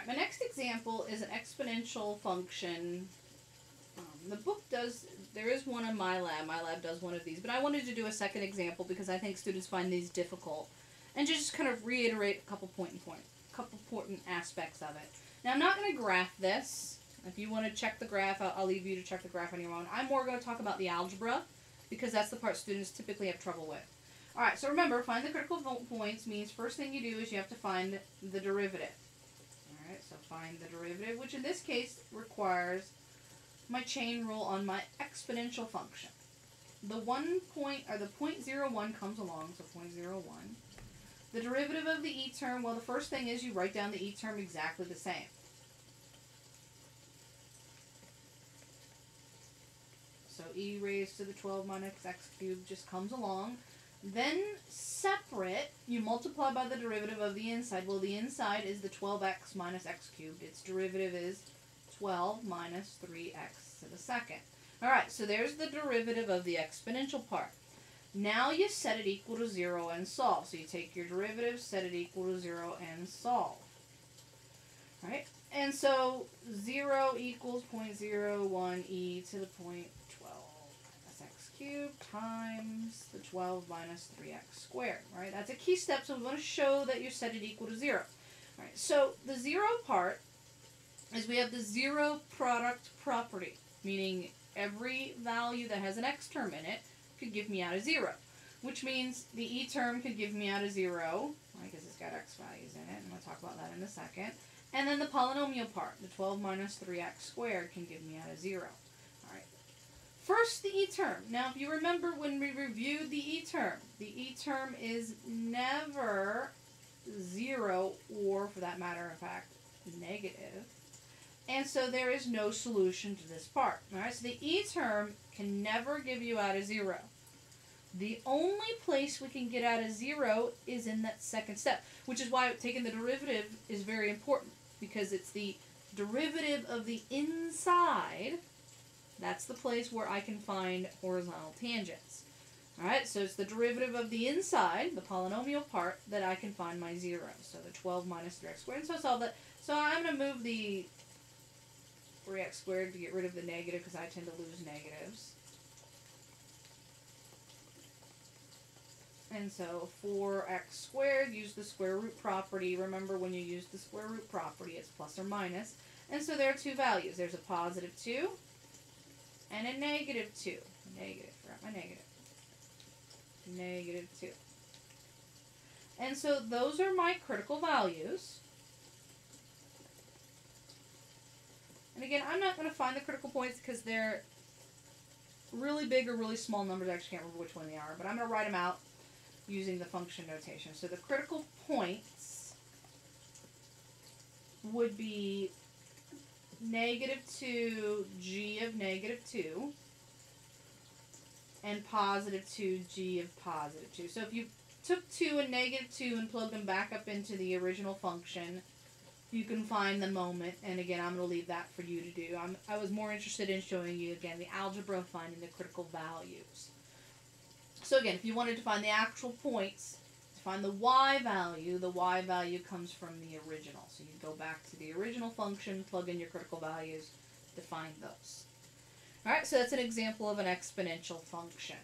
my next example is an exponential function. The book there is one in my lab. My lab does one of these, but I wanted to do a second example because I think students find these difficult. And just kind of reiterate a couple important aspects of it. Now, I'm not going to graph this. If you want to check the graph, I'll leave you to check the graph on your own. I'm more going to talk about the algebra because that's the part students typically have trouble with. Alright, so remember, find the critical points means first thing you do is you have to find the derivative. Alright, so find the derivative, which in this case requires my chain rule on my exponential function. The 0.01 comes along, so 0.01. The derivative of the e term, well, the first thing is you write down the e term exactly the same. So e raised to the 12 minus x cubed just comes along. Then separate, you multiply by the derivative of the inside. Well, the inside is the 12x minus x cubed. Its derivative is 12 minus 3x to the second. Alright, so there's the derivative of the exponential part. Now you set it equal to 0 and solve. So you take your derivative, set it equal to 0 and solve. Alright, and so 0 equals 0.01 e to the 0.12 minus x cubed times the 12 minus 3x squared. Alright, that's a key step, so we want to show that you set it equal to 0. Alright, so the 0 part is we have the zero product property, meaning every value that has an x term in it could give me out a 0, which means the e term could give me out a 0, because it's got x values in it, and we'll talk about that in a second. And then the polynomial part, the 12 minus 3x squared, can give me out a 0. Alright. First, the e term. Now, if you remember when we reviewed the e term is never 0, or for that matter of fact, negative. And so there is no solution to this part. Alright, so the e term can never give you out a 0. The only place we can get out a 0 is in that second step, which is why taking the derivative is very important, because it's the derivative of the inside. That's the place where I can find horizontal tangents. Alright, so it's the derivative of the inside, the polynomial part, that I can find my 0. So the 12 minus 3x squared. And so solve that. So I'm going to move the 3x squared to get rid of the negative because I tend to lose negatives. And so 4x squared, use the square root property. Remember, when you use the square root property, it's plus or minus. And so there are two values. There's a positive 2 and a negative 2. Negative, forgot my negative. Negative 2. And so those are my critical values. And again, I'm not going to find the critical points because they're really big or really small numbers. I actually can't remember which one they are, but I'm going to write them out using the function notation. So the critical points would be negative 2 g of negative 2 and positive 2 g of positive 2. So if you took 2 and negative 2 and plugged them back up into the original function, you can find the moment, and again, I'm going to leave that for you to do. I was more interested in showing you, again, the algebra of finding the critical values. So again, if you wanted to find the actual points, to find the y value comes from the original. So you go back to the original function, plug in your critical values to find those. Alright, so that's an example of an exponential function.